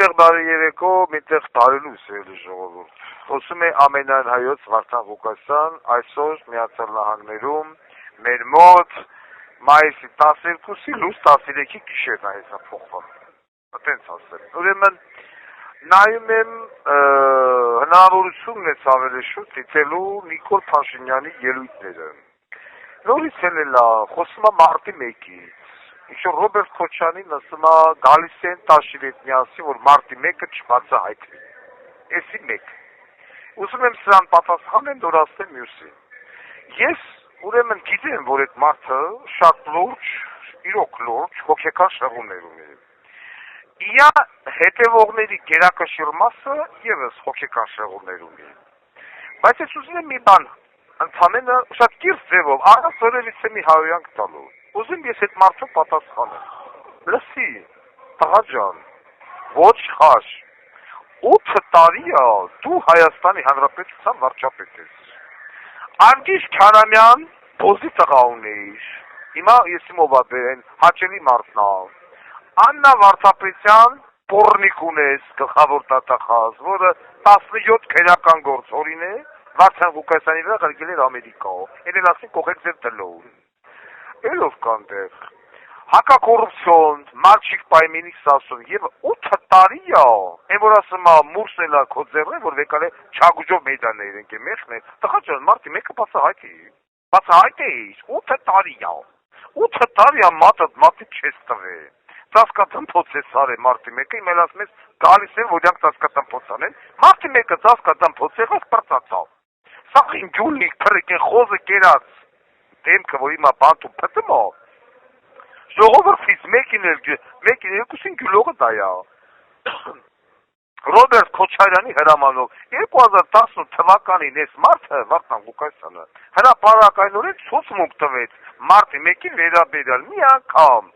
միտեղ բարի երեկո, միտեղ բարի լույս ելի ժողովուրդ։ Խոսում է ամենայն հայոց Վարդան Ղուկասյան, այսօր Միացյալ Նահանգներում մեր մոտ մայիսի 12-ի լույս 13-ի գիշերն է հեսա փոխվում։ Այդպես ասեմ։ Ուրեմն նայում եմ հնարավորություն ունեց ավելի շուտ դիտելու Նիկոլ Փաշինյանի ելույթները։ Նորից էլ խոսում է մարտի 1-ից։ Ինչ-որ Ռոբերտ Քոչարյանին ասում է գալիս են տաշիրետ միասին, որ մարտի 1-ը չբացահայտվի։ Էսի 1։ Ուզում եմ սրան պատասխանեմ, որ ասեմ մյուսին։ Ես ուրեմն գիտեմ, որ այդ մարդը շատ լուրջ, իրոք լուրջ, հոգեկան շեղումներ ունի։ Իա հետևողների գերակշիռ մասը ևս հոգեկան շեղումներ ունի։ Բայց ես ուզում եմ մի բան, ընդհանրապես շատ կիրճ ձևով, առանց որևիցե մի հայոյանք տալու։ Ուզում ես այդ մարդու պատասխանեմ։ Լսի, տղա ջան, ոչ խաշ, 8 տարի է դու Հայաստանի Հանրապետության վարչապետ ես։ Արգիշ Քարամյան բոզի տղա ունեիր։ Հիմա ես իմով աբերեն հաճելի մարդն է։ Աննա Վարդապետյան պորնիկ ունես գլխավոր դատախազ, որը 17 քերական գործորին է, Վարդան Ղուկասյանի վրա ղրկել էր Ամերիկա։ Էլ ասին կողեք ձեր դլոն։ Էլով կանտեղ, հակակոռուպցիոն, մալչիկ պայմենիքս ասում, և 8 տարի է, են որ ասում է մուրսն էլա քո ձեռն է, որ վեկալ է չագուջով մեյդաններ ենք է մեխն է, տղա ջան, մարդի մեկը բացահայտ էիր, 8 տարի է, 8 տարի է մատի չես տվե, ծասկատմփոց է սար է մարդի մեկը, իմ էլ ասում ես գալիս են, որ յանք ծասկատմփոց անեն, մարդի մեկը ծասկատմփոց եղած պրծացավ, սաղ իմ գյուննիկ պրիկ են խոզը կերած, դեմքը, որ հիմա բանտում պտում է, ժողովրդից մեկին երկուսին գյուլողը դա է, Ռոբերտ Քոչարյանի հրամանով 2018 թվականին ես մարդը, Վարդան Ղուկասյանը, հրապարակայնորեն ցուցմունք տվեց մարտի 1-ին վերաբերյալ մի անգամ,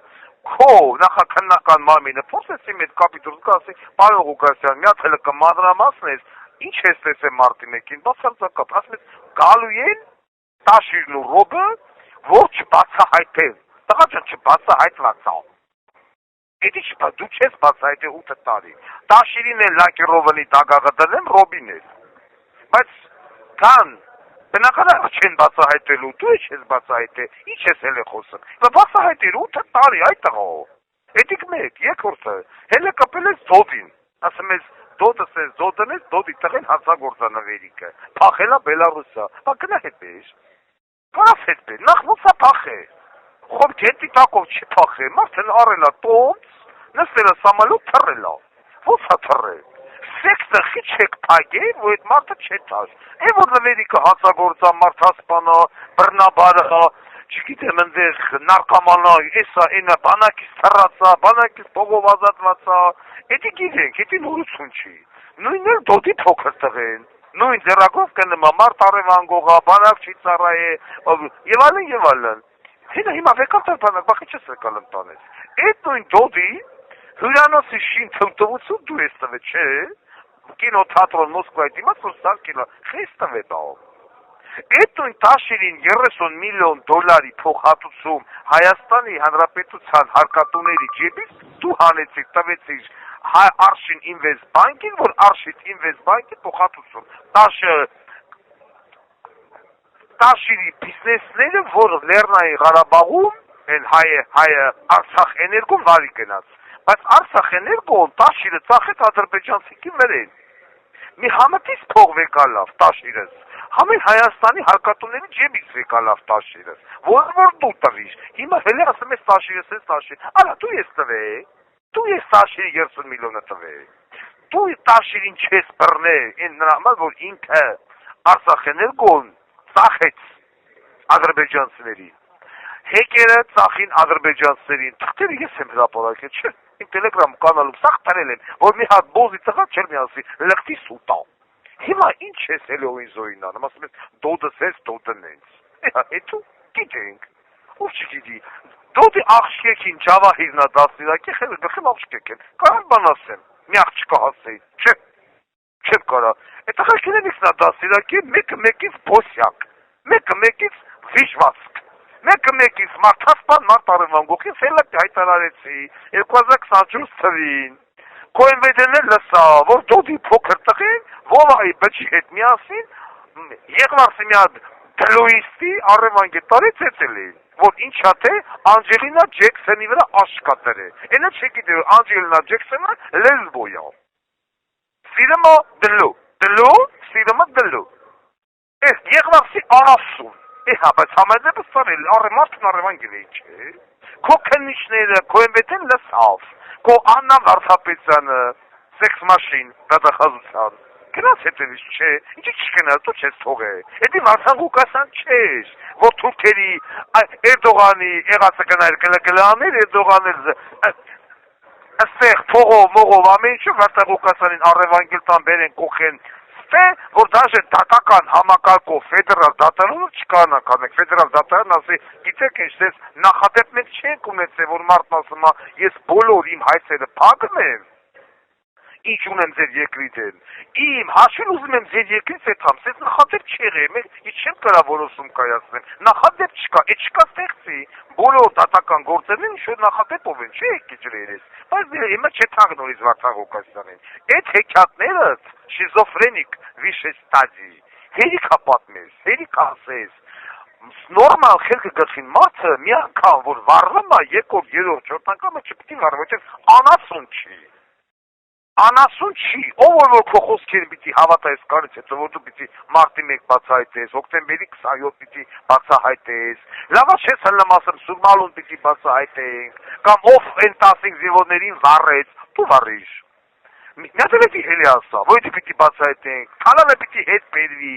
քո նախաքննական մարմինը փորձեցի մեծ կապիտուլ կասի, պարոն Ղուկասյան, մի հատ հլը կմանրամասնես, ինչ ես տեսել մարտի 1-ին, բացարձակապ, ասում ես գալու են Տաշիրն ու Ռոբը, որ չբացահայտել, տղա ջան չբացահայտված է։ Էդի չբա, դու չես բացահայտել 8 տարի։ Տաշիրին էլ Լակիրովնի դագաղը դնեմ, Ռոբին էլ։ Բայց կան, բնակարանը չեն բացահայտելու, դու չես բացահայտել, ինչ ես հել է խոսում։ Բացահայտել 8 տարի, այդ տղա։ Էդիք մեկ, երկրորդը, հել է կպել ես Դոդին, ասում ես Դոդս ես, Դոդն ես, Դոդի տղեն հացագործանավերիկը, փախելա Բելարուսա, բա գնա հետպես։ Կարաս հետպես, նախ ոնց է փախել։ Խոբ գետի տակով չի փախել, մարդն առելա տոմց, նստելա սամալոտ թռելա։ Ոնց է թռել։ Սեքսը խիչ եք փագել, որ այդ մարդը չէ տաշ։ Է որ նվերիկը հացագործա, մարդասպանա, բռնաբարը, չգիտեմ ընդեղ նարկոմանա, էսա, այնա, բանակից թռացա, բանակից փողով ազատվացա, էդի գիտենք, էդի նորություն չի։ Նույնն էլ Դոդի փոքր տղեն, նույն ձեռագով կնմա, մարդ առևանգողա, բանակ չի ծառայե, եւ այլն։ Հետո հիմա վեկատար բանակ, բախի չես եկալ ընտանես։ Այդ նույն Դոդի հյուրանոցի շին թմտվություն դու ես տվել, չէ։ Կինոթատրոն Մոսկվայի դիմաց որ սարքելա, խես տվել դա։ Այդ նույն Տաշիրին 30 միլիոն դոլարի փոխհատուցում Հայաստանի Հանրապետության հարկատուների ջեբից դու հանեցիր, տվեցիր Արշին Ինվեստ բանկին, որ Արշին Ինվեստ բանկի փոխհատուցում։ Տաշիրի բիզնեսները, որ Լեռնային Ղարաբաղում են հայը Արցախ էներգոն վարի գնաց, բայց Արցախ էներգոն Տաշիրը ծախեց ադրբեջանցիքի վրեն։ Մի համտից փող վեկալավ Տաշիրս, համեն Հայաստանի հարկատուների ջեբից վեկալավ Տաշիրս, որ դու տվիր, հիմա հելի ասում ես Տաշիրս ես Տաշիր, արա դու ես տվե, դու ես Տաշիրի 30 միլիոնը տվե, դու Տաշիրին չես բռնե, այն նրա համար, որ ինքը Արցախ էներգոն ծախեց ադրբեջանցիներին, հեկերը ծախին ադրբեջանցիներին, թղթերը ես եմ հրապարակել, չէ, իմ տելեգրամ կանալում սաղ տրել եմ, որ մի հատ բոզի տղա չեր միասի, լղթի սուտա, հիմա ինչ ես հելոին զոյին անում, ասում ես Դոդս ես, Դոդն ես, հետո գիտենք, ով չգիտի, Դոդի աղջկեքին Ջավահիրնա դասիրակի խելը գխեմ աղջկեք են, կարան բան ասեմ, մի աղջկա հասեի, չէ, չեմ կարա, այդ աղջկենելիքն է դասիրակի մեկը մեկից բոսյակ, մեկը մեկից վիշվածք, մեկը մեկից մարդասպան մարդ առևանգողին սելակի հայտարարեցի 2024 թվին, Կոյնվետերն էլ լսա, որ դոդի փոքր տղեն, Վովայի բջի հետ միասին, եղվարսի մի հատ դլոիստի առևանգի տարի ծեցել էին, որ ինչա թե Անջելինա Ջեքսոնի վրա աշկատեր է, ենա չեկիտ է, Անջելինա Ջեքսոնը լեսբոյա, սիրմա դլո, սիրմա դլո, ես եղվարսի արասուն, հա, բայց համայդեպս սարել, մարդն առևանգել է չէ, քո քննիչները, Կոյնվետեն լսավ, քո Աննա Վարդապետյանը, սեքս մաշին, դատախազության, գնաց հետևից չէ, ինչի չգնաց, դու չես թողել, էդի Վարդան Ղուկասյան չես, որ թուրքերի, Էրդողանի, եղածը գլաներ, Էրդողաներ, աստեղ, փողով, ամեն ինչը Վարդան Ղուկասյանին առևանգել տան բերեն կողեն, որ դաժե դատական համակարգով ֆեդերալ դատարանը չկանա կանեք, ֆեդերալ դատարան ասի, գիտեք ինչ, դες նախադեպ մենք չենք ունեցել, որ մարդն ասում է, ես բոլոր իմ հայցերը փակում եմ, ինչ ունեմ ձեր երկրիդեն, իմ հաշվին ուզում եմ ձեր երկրից եթամ, սեզ նախադեպ չեղե, մենք ինչ չեմ կրա որոսում կայացնեմ, նախադեպ չկա, է չկա ստեղծի, բոլոր դատական գործերն ինչ որ նախադեպով են, չէ եք ջրերես, բայց հիմա չեթանք նորից Վարդան Ղուկասյանին, այդ հեքիաթները շիզոֆրենիկ վիշեստադի, հերիքա պատմես, հերիքա ասես, նորմալ խելքը գծին մարդը մի անգամ, որ վառվում է երկրորդ, երրորդ, չորրորդ անգամը չպիտի վառվի, որտեղ անասուն չի, ով որ քո խոսքերին պիտի հավատայես կանից հետո, որ դու պիտի մարտի 1 բացահայտես, հոկտեմբերի 27 պիտի բացահայտես, լավա չես հլնամ ասեմ, Սուրմալուն պիտի բացահայտենք, կամ ով են 15 զիվոներին վառեց, դու վառիր, միատել էդի հելի ասա, որ էդի պիտի բացահայտենք, թալանը պիտի հետ բերվի,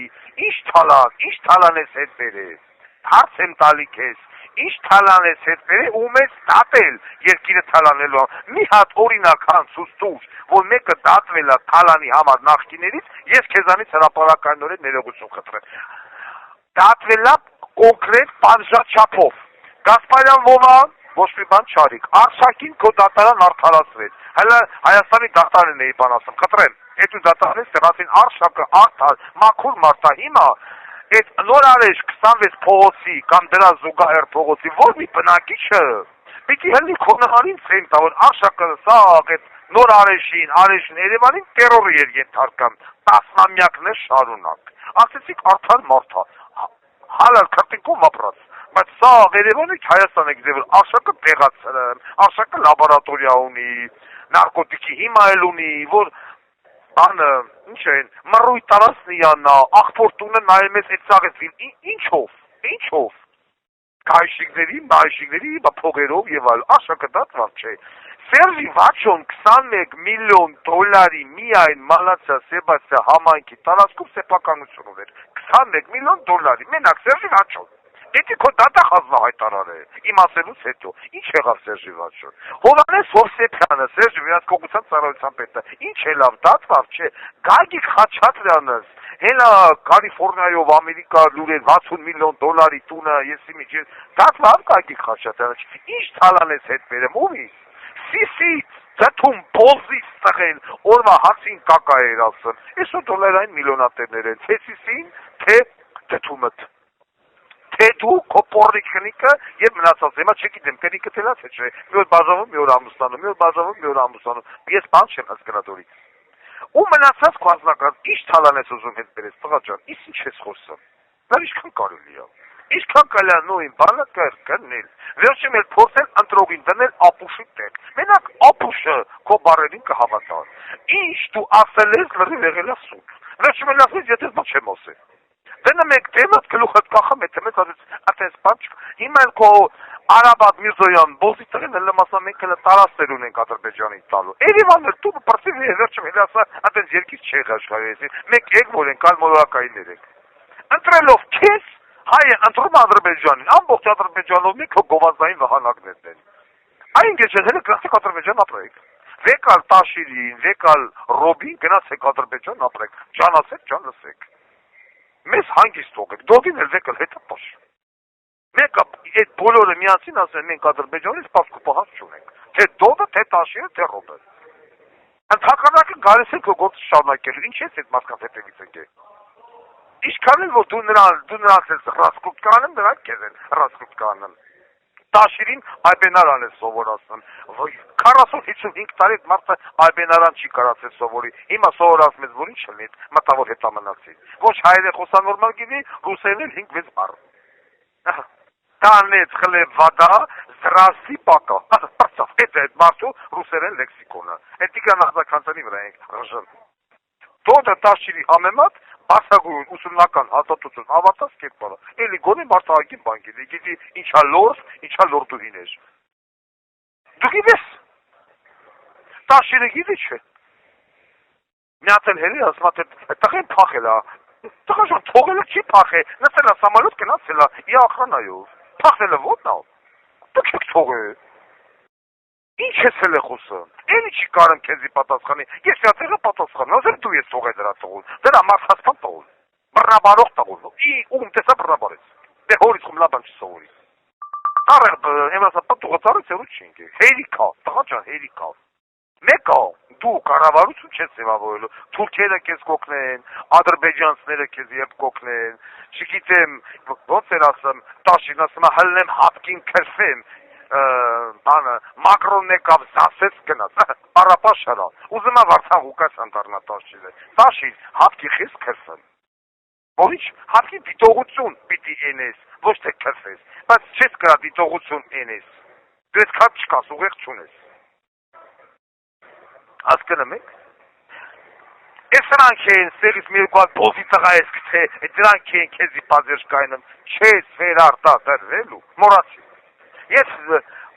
ինչ թալան ես հետ բերես, հարց եմ տալի քեզ, ինչ թալան ես հետ բերել ու մեզ դատել երկիրը թալանելու, մի հատ օրինակ հանցուց տուր, որ մեկը դատվել է թալանի համար նախկիներից, ես քեզանից հրապարակայնորեն ներողություն խնդրեմ, դատվել է կոնկրետ պատժաչափով, Գասպարյան Վովա, ոչ մի բան չարիք, Արշակին քո դատարան արդարացրեց, հələ Հայաստանի դատարանն էի բան ասում, խնդրեմ, այդ ու դատարանից տեղացին Արշակը արդար, մաքուր մարդա, հիմա այդ նոր արեշ 26 փողոցի կամ դրա զուգահեռ փողոցի որ մի բնակիչը պիտի հլի քոնահարին ցեն տա որ Արշակը սա այդ նոր արեշին Երևանին տերորի էր ենթարկան տասնամյակներ շարունակ ասեցիք արդար մարդա հալալ քրտինքով ապրած բայց սա Երևանը Հայաստանը գիտե որ Արշակը տեղացրեմ Արշակը լաբորատորիա ունի նարկոտիկի հիմա էլ ունի որ Անը, ինչ են, մռույ տարասնիանա, աղբոր տունը նայում ես այդ սաղեցին, ինչով, կայշիկների, փողերով եւ այլ, Արշակը դատված չէ, Սերժի Վաչոն 21 միլիոն դոլարի միայն Մալացիա Սեբաստիա համայնքի տարածքում սեփականություն ուներ, 21 միլիոն դոլարի, մենակ Սերժի Վաչոն, Էդի քո դատախազնա հայտարար է, իմ ասելուց հետո, ինչ եղավ Սերժի Վաչոն, Հովհաննես Հովսեփյանը, Սերժի վերահսկողության ծառայության պետը, ինչ է լավ, դատվավ չէ, Գագիկ Խաչատրյանս, հենա Կալիֆոռնիայով Ամերիկա լուրեր 60 միլիոն դոլարի տունը, եսի միջի, դատվավ Գագիկ Խաչատրյանը, ինչ թալան ես հետ վերեմ, ումից, Սիսից, դթում բոզից տղեն, օրվա հացին կակա էր ասում, այսօր դոլարային միլիոնատերներ են, թե Սիսին, թե դթումըտ, թե դու քո պորրիկ քնիկը եւ մնացած հիմա չգիտեմ քնիկը թելած է չէ մի օր բաժավում մի օր ամուսնանում ես բան չեմ հասկանալի ու մնացած կազմական ինչ թալան ես ուզում հետ բերես տղա ջան ինչ ես խոսում դա ինչքան կարելի է ինչքան կարելի է նույն բանը կրկնել վերջում էլ փորձել ընտրողին դնել ապուշի տեղ մենակ ապուշը քո բառերին կհավատա ինչ դու ասել ես լրիվ եղել է սուտ վերջում էլ ասես եթե ոչ չեմ ասել Դենը մեկ թեմատ գլուխդ կախում է, թեմեց ատես պանչ, հիմա էլ քո Արաբադ Միրզոյան, բոզի տղեն էլ մասա մենք էլ տարաստեր ունենք Ադրբեջանի տալու։ Երևանը դու պրծիվ վերջում էլ ասա ատես երկիր չի աշխարհի, մեկ եկ որ ենք ալ մոլորակայիններ ենք։ Ընտրելով քեզ, հայը ընտրում Ադրբեջանին, ամբողջ Ադրբեջանով մի քո գովազդային վահանակներն են։ Այն գեշեն հենց գնացեք Ադրբեջան ապրեք։ Վեկալ Տաշիրին, վեկալ Ռոբին գնացեք Ադրբեջան ապրեք։ Ջանասեք, ջան լսեք։ Մեզ հանգիստ թողեք, դոդին էլ վեկալ հետը պաշ։ Մենք այդ բոլորը միասին ասեն մենք Ադրբեջանից սպասք ու պահած չունենք, թե դոդը, թե տաշիրը, թե ռոբը։ Ընդհակառակը գալիս եք գործը շարունակելու, ինչ ես այդ մարդկանց հետևից եկե։ Ինչքան էլ որ դու նրանց ես ռասկուտ կանեմ, նրանք քեզ են ռասկուտ կանեմ։ Տաշիրին այբենարան է սովորացնում։ 40-55 տարի մարդը այբենարան չի կարացել սովորի։ Հիմա սովորած մեզ որ ինչ լինի, մտավոր հետամնացի։ Ոչ հայերը խոսանորմալ գինի, ռուսերեն 5-6 բառ։ Տանեց խլեբ վադա, զրաստի պակա։ Այդ մարդու ռուսերեն լեքսիկոնը։ Էտիկա նախնականցանի վրա ենք ռժն։ Դոդը տաշիրի համեմատ բարձրագույն ուսումնական հաստատություն հավատաց կերպարը։ Էլի գոնե մարդահագին բան գիտի, գիտի ինչա լորձ, ինչա լորդուհին էր։ Դու գիտես։ Տաշիրը գիտի չէ։ Միացել հելի ասում է տղեն փախել է։ Տղա ժան թողելը չի փախել, նստել է սամալոտ գնացել է, ի ախրանայով։ Փախել է ոտնա։ Դուք եք թողել։ Ինչ ես խոսում։ Էլի չի կարեմ քեզի պատասխանի։ Ես ցածեղը պատասխան, ոսեր դու ես թողել դրա տողուն։ Դրա մարսածpan տողուն։ Բռնաբարող տողուն։ Ում տեսա բռնաբարես։ Դե հորից խում լաբան չսովորի։ Տարեղ եմասա պատուղացարը ծերու չինք։ Հերիկա, տղա ջան, հերիկա։ Մեկա դու կառավարություն չես ձևավորելու։ Թուրքերը քեզ կօգնեն, ադրբեջանցիները քեզ երբ կօգնեն։ Չգիտեմ, ոնց էր ասում, տաշին ասում է հլնեմ հապկին քրսեմ։ Բանը Մակրոնն եկավ զասեց գնաց, առապաշարա, ուզում է վարդան ուկասան դառնա տաշիլը, տաշիլ, հապկի խես քրսն, որ ինչ, հապկի դիտողություն պիտի ենես, ոչ թե քրսես, բայց չես կրա դիտողություն ենես, դու ես կատ չկաս, ուղեղ չունես, ասկնում եք, ես սրանք են, սերից մի երկու հատ բոզի տղա ես կթե, դրանք են կեզի պազերջ կայնում, չես վեր արտադրվելու, մորացի, ես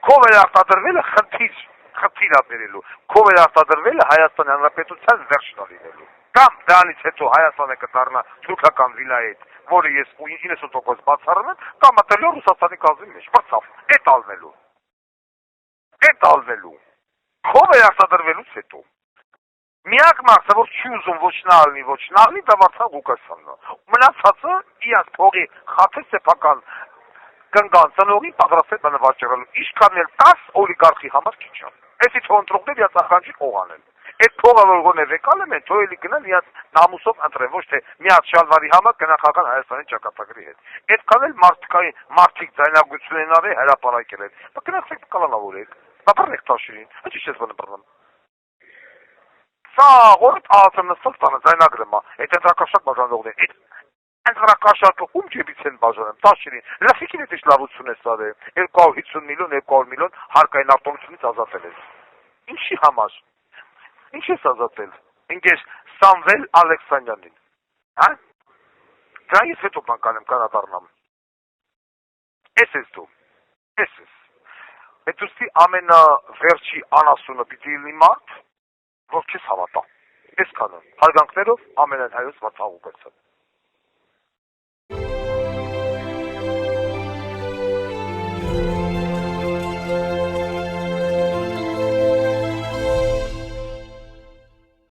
քով էր արտադրվելը խնդիր ապերելու, քով էր արտադրվելը Հայաստանի Հանրապետության վերջն լինելու, կամ դրանից հետո Հայաստանը կդառնա թուրքական վիլայետ, որը ես 90% բացառում եմ, կամ մտելու Ռուսաստանի կազմի մեջ, բրծավ, էդ ալվելու, քով էր արտադրվելուց հետո, միակ մարդը, որ չի ուզում ոչ նա ալնի, դա Վարդան Ղուկասյանն է, մնացածը իրանց փողի խաթե սեփական կնգան ծնողին պատրաստ է նվաճելու, իշքան էլ 10 օլիգարխի համար քիչ է, էսի թոնտրողներ իրաց ախանջի օղանել, այդ փողը որ գոնե վեկալեմ են, թո էլի գնան իրաց նամուսով ընտրեն, ոչ թե միած շալվարի համար գնախական Հայաստանի ճակատագրի հետ, այդքան էլ մարդիկ ձայնագություն են արել հրապարակել են, գնացեք կալանավորեք, բռնեք տաշիրին, հաճի չես բնը բռնում, սա ողդ աղացը նստած տանը ձայնագրում է, այդ ընտրակաշակ բաժանողներ, Ընտրակաշարքը ում ջեբից են բաժանում, տաշիրին, լասիկին էտ ինչ լավություն ես արել, 250 միլիոն, 200 միլիոն հարկային արտոնությունից ազատել ես, ինչի համար, ինչ ես ազատել, ինգեզ Սամվել Ալեքսանյանին, հա, դա ես հետո բանկանեմ կանադարնամ, ես դու, ես, հետ ուստի ամենավերջի անասունը պիտի լինի մարդ, որ չես հավատա, ես կանեմ, հարգանքներով ամենայն հայոց Վարդան Ղուկասյան